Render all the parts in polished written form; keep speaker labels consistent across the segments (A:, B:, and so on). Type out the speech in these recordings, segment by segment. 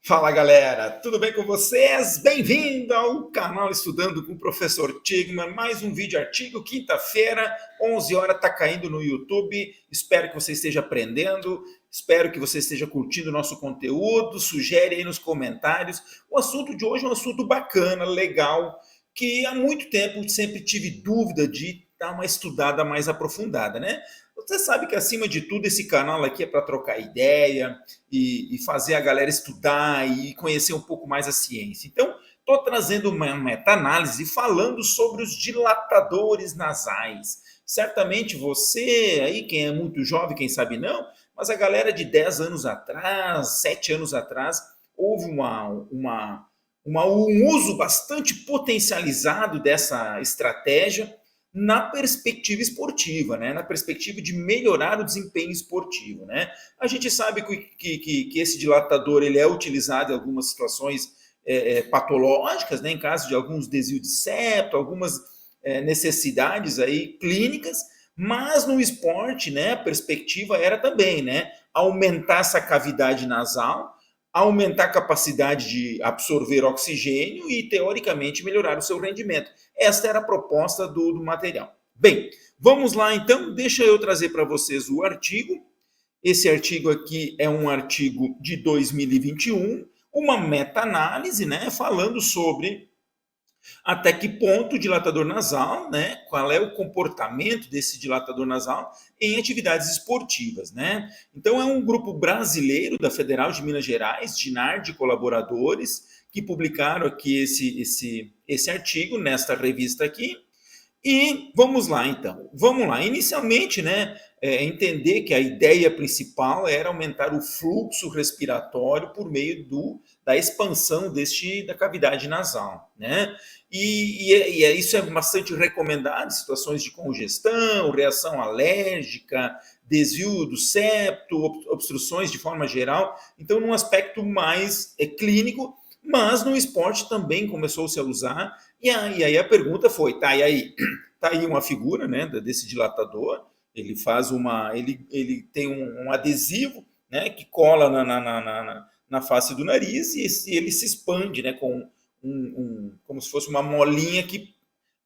A: Fala galera, tudo bem com vocês? Bem-vindo ao canal Estudando com o Professor Tigman, mais um vídeo artigo, quinta-feira, 11 horas, tá caindo no YouTube. Espero que você esteja aprendendo, espero que você esteja curtindo o nosso conteúdo, sugere aí nos comentários. O assunto de hoje é um assunto bacana, legal, que há muito tempo sempre tive dúvida de dar uma estudada mais aprofundada, né? Você sabe que acima de tudo esse canal aqui é para trocar ideia, e fazer a galera estudar e conhecer um pouco mais a ciência. Então, estou trazendo uma meta-análise falando sobre os dilatadores nasais. Certamente você aí, quem é muito jovem, quem sabe não, mas a galera de 10 anos atrás, 7 anos atrás, houve um uso bastante potencializado dessa estratégia na perspectiva esportiva, né? Na perspectiva de melhorar o desempenho esportivo. Né? A gente sabe que esse dilatador ele é utilizado em algumas situações patológicas, né? Em caso de alguns desvios de septo, algumas necessidades aí clínicas, mas no esporte, né, a perspectiva era também, né, aumentar essa cavidade nasal, aumentar a capacidade de absorver oxigênio e, teoricamente, melhorar o seu rendimento. Esta era a proposta do material. Bem, vamos lá então, deixa eu trazer para vocês o artigo. Esse artigo aqui é um artigo de 2021, uma meta-análise, né, falando sobre até que ponto o dilatador nasal, né, qual é o comportamento desse dilatador nasal em atividades esportivas, né? Então é um grupo brasileiro da Federal de Minas Gerais, DINAR, de colaboradores, que publicaram aqui esse artigo nesta revista aqui. E vamos lá, então. Vamos lá. Inicialmente, né, entender que a ideia principal era aumentar o fluxo respiratório por meio da expansão da cavidade nasal, né? Isso é bastante recomendado em situações de congestão, reação alérgica, desvio do septo, obstruções de forma geral. Então, num aspecto mais clínico, mas no esporte também começou-se a usar. E aí a pergunta foi, tá, e aí? Tá aí uma figura, né, desse dilatador, ele faz ele tem um adesivo, né, que cola na face do nariz e ele se expande, né, com como se fosse uma molinha que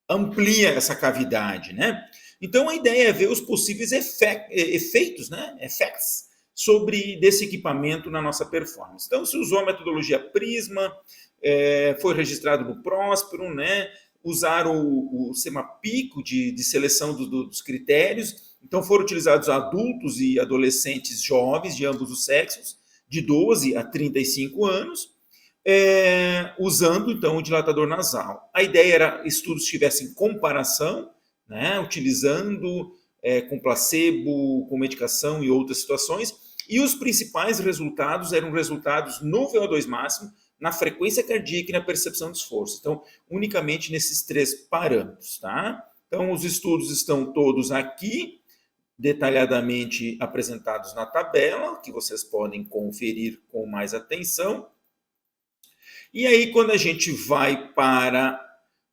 A: amplia essa cavidade, né? Então a ideia é ver os possíveis efeitos, né, effects sobre desse equipamento na nossa performance. Então se usou a metodologia Prisma, foi registrado no Próspero, né? Usaram o SEMAPICO de seleção dos critérios, então foram utilizados adultos e adolescentes jovens de ambos os sexos, de 12 a 35 anos, usando então o dilatador nasal. A ideia era estudos que tivessem comparação, né, utilizando com placebo, com medicação e outras situações, e os principais resultados eram resultados no VO2 máximo, na frequência cardíaca e na percepção de esforço. Então, unicamente nesses três parâmetros, tá? Então, os estudos estão todos aqui, detalhadamente apresentados na tabela, que vocês podem conferir com mais atenção. E aí, quando a gente vai para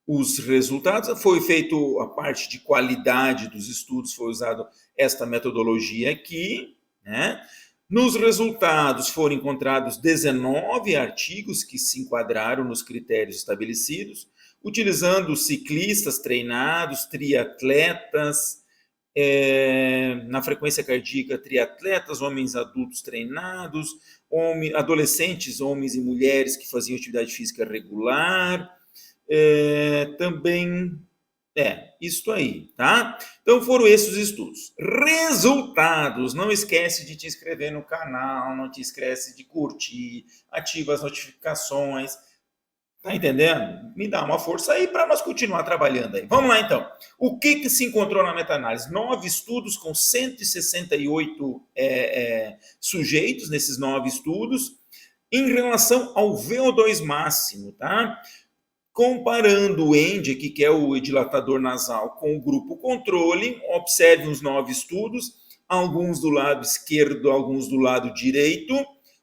A: os resultados, foi feito a parte de qualidade dos estudos, foi usado esta metodologia aqui, né? Nos resultados foram encontrados 19 artigos que se enquadraram nos critérios estabelecidos, utilizando ciclistas treinados, triatletas, na frequência cardíaca, triatletas, homens adultos treinados, adolescentes, homens e mulheres que faziam atividade física regular, também isso aí, tá? Então foram esses os estudos. Resultados, não esquece de te inscrever no canal, não te esquece de curtir, ativa as notificações, tá entendendo? Me dá uma força aí para nós continuar trabalhando aí. Vamos lá então. O que se encontrou na meta-análise? 9 estudos com 168 sujeitos nesses 9 estudos, em relação ao VO2 máximo, tá? Comparando o END, que é o dilatador nasal, com o grupo controle, observe os 9 estudos, alguns do lado esquerdo, alguns do lado direito,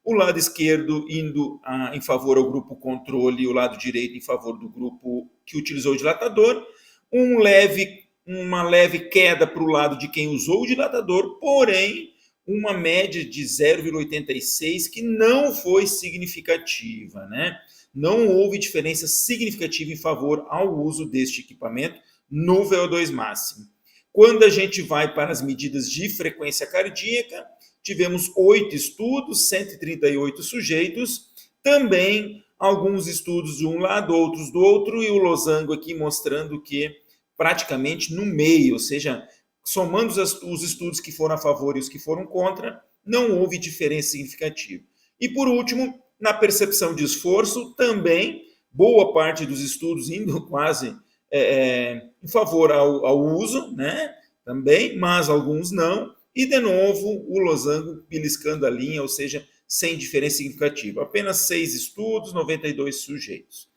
A: o lado esquerdo indo em favor ao grupo controle e o lado direito em favor do grupo que utilizou o dilatador, uma leve queda para o lado de quem usou o dilatador, porém, uma média de 0,86 que não foi significativa, né? Não houve diferença significativa em favor ao uso deste equipamento no VO2 máximo. Quando a gente vai para as medidas de frequência cardíaca, tivemos 8 estudos, 138 sujeitos, também alguns estudos de um lado, outros do outro, e o losango aqui mostrando que praticamente no meio, ou seja, somando os estudos que foram a favor e os que foram contra, não houve diferença significativa. E por último, na percepção de esforço, também boa parte dos estudos indo quase em favor ao uso, né? Também, mas alguns não. E de novo, o losango beliscando a linha, ou seja, sem diferença significativa. Apenas 6 estudos, 92 sujeitos.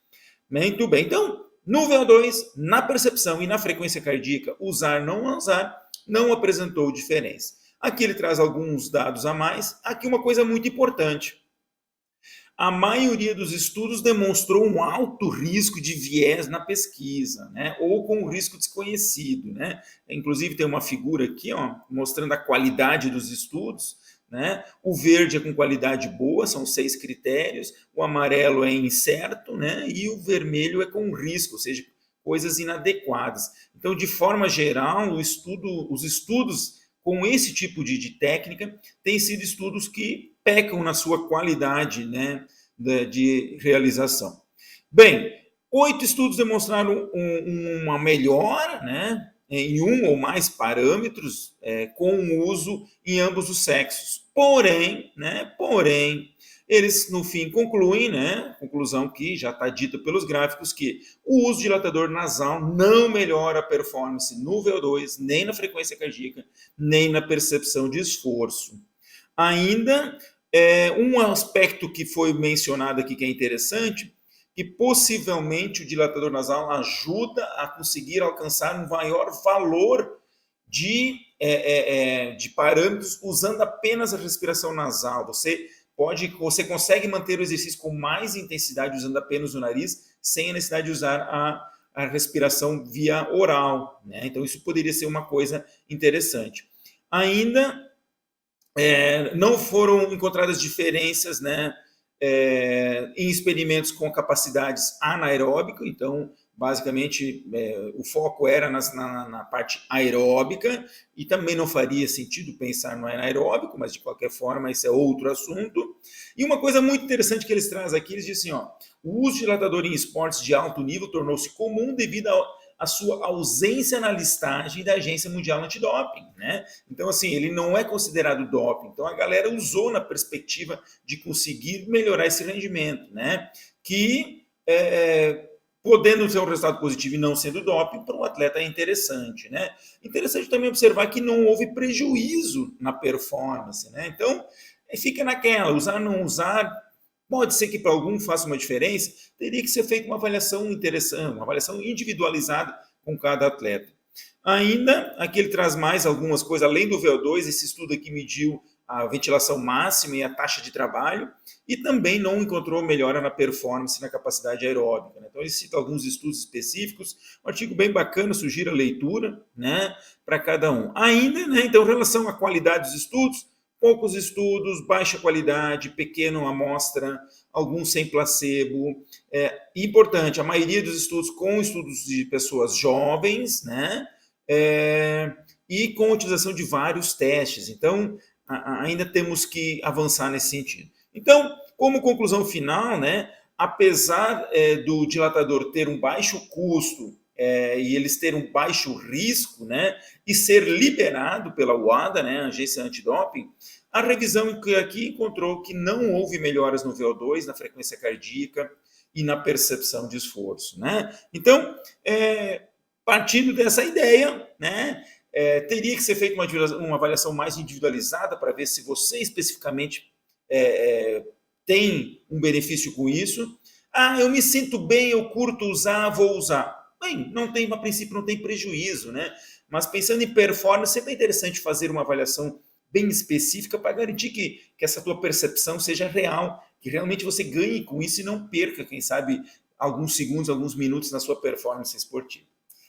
A: Muito bem. Então, no VO2, na percepção e na frequência cardíaca, usar, não usar, não apresentou diferença. Aqui ele traz alguns dados a mais. Aqui uma coisa muito importante. A maioria dos estudos demonstrou um alto risco de viés na pesquisa, né? Ou com um risco desconhecido, né? Inclusive tem uma figura aqui, ó, mostrando a qualidade dos estudos, né? O verde é com qualidade boa, são 6 critérios, o amarelo é incerto, né? E o vermelho é com risco, ou seja, coisas inadequadas. Então, de forma geral, os estudos com esse tipo de técnica têm sido estudos que pecam na sua qualidade, né, de realização. Bem, 8 estudos demonstraram uma melhora, né, em um ou mais parâmetros com o uso em ambos os sexos. Porém, eles no fim concluem, né, conclusão que já está dita pelos gráficos, que o uso de dilatador nasal não melhora a performance no VO2, nem na frequência cardíaca, nem na percepção de esforço. Ainda, um aspecto que foi mencionado aqui que é interessante, que possivelmente o dilatador nasal ajuda a conseguir alcançar um maior valor de parâmetros usando apenas a respiração nasal. Você consegue manter o exercício com mais intensidade usando apenas o nariz, sem a necessidade de usar a respiração via oral, né? Então, isso poderia ser uma coisa interessante. Ainda não foram encontradas diferenças, né, em experimentos com capacidades anaeróbicas, então, basicamente, o foco era na parte aeróbica, e também não faria sentido pensar no anaeróbico, mas, de qualquer forma, esse é outro assunto. E uma coisa muito interessante que eles trazem aqui, eles dizem, ó, o uso de dilatador em esportes de alto nível tornou-se comum devido a sua ausência na listagem da Agência Mundial Antidoping, né? Então, assim, ele não é considerado doping. Então, a galera usou na perspectiva de conseguir melhorar esse rendimento, né? Que, podendo ser um resultado positivo e não sendo doping, para o atleta é interessante, né? Interessante também observar que não houve prejuízo na performance, né? Então, fica naquela, usar, não usar. Pode ser que para algum faça uma diferença, teria que ser feita uma avaliação interessante, uma avaliação individualizada com cada atleta. Ainda, aqui ele traz mais algumas coisas, além do VO2, esse estudo aqui mediu a ventilação máxima e a taxa de trabalho, e também não encontrou melhora na performance e na capacidade aeróbica, né? Então, ele cita alguns estudos específicos, um artigo bem bacana, sugiro a leitura, né, para cada um. Ainda, né, então, em relação à qualidade dos estudos, poucos estudos, baixa qualidade, pequena amostra, alguns sem placebo. Importante, a maioria dos estudos com estudos de pessoas jovens, né? E com a utilização de vários testes. Então, ainda temos que avançar nesse sentido. Então, como conclusão final, né? Apesar do dilatador ter um baixo custo e eles terem um baixo risco, né, e ser liberado pela UADA, né, a Agência Antidoping, a revisão que aqui encontrou que não houve melhoras no VO2, na frequência cardíaca e na percepção de esforço, né? Então, partindo dessa ideia, né, teria que ser feita uma avaliação mais individualizada para ver se você especificamente tem um benefício com isso. Ah, eu me sinto bem, eu curto usar, vou usar. Bem, a princípio não tem prejuízo, né? Mas pensando em performance, sempre é interessante fazer uma avaliação bem específica para garantir que essa tua percepção seja real, que realmente você ganhe com isso e não perca, quem sabe, alguns segundos, alguns minutos na sua performance esportiva.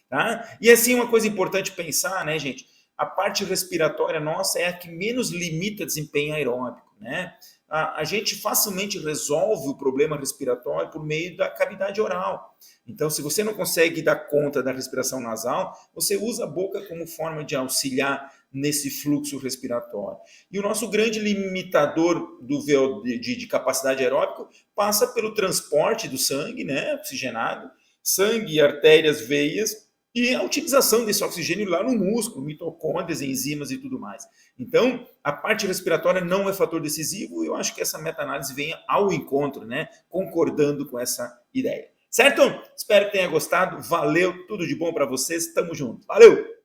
A: Tá? E assim, uma coisa importante pensar, né, gente? a parte respiratória nossa é a que menos limita desempenho aeróbico, né? A gente facilmente resolve o problema respiratório por meio da cavidade oral. Então, se você não consegue dar conta da respiração nasal, você usa a boca como forma de auxiliar nesse fluxo respiratório. E o nosso grande limitador do VO de capacidade aeróbica passa pelo transporte do sangue, né, oxigenado, sangue, artérias, veias, e a utilização desse oxigênio lá no músculo, mitocôndrias, enzimas e tudo mais. Então, a parte respiratória não é fator decisivo e eu acho que essa meta-análise vem ao encontro, né, concordando com essa ideia. Certo? Espero que tenha gostado. Valeu, tudo de bom para vocês. Tamo junto. Valeu!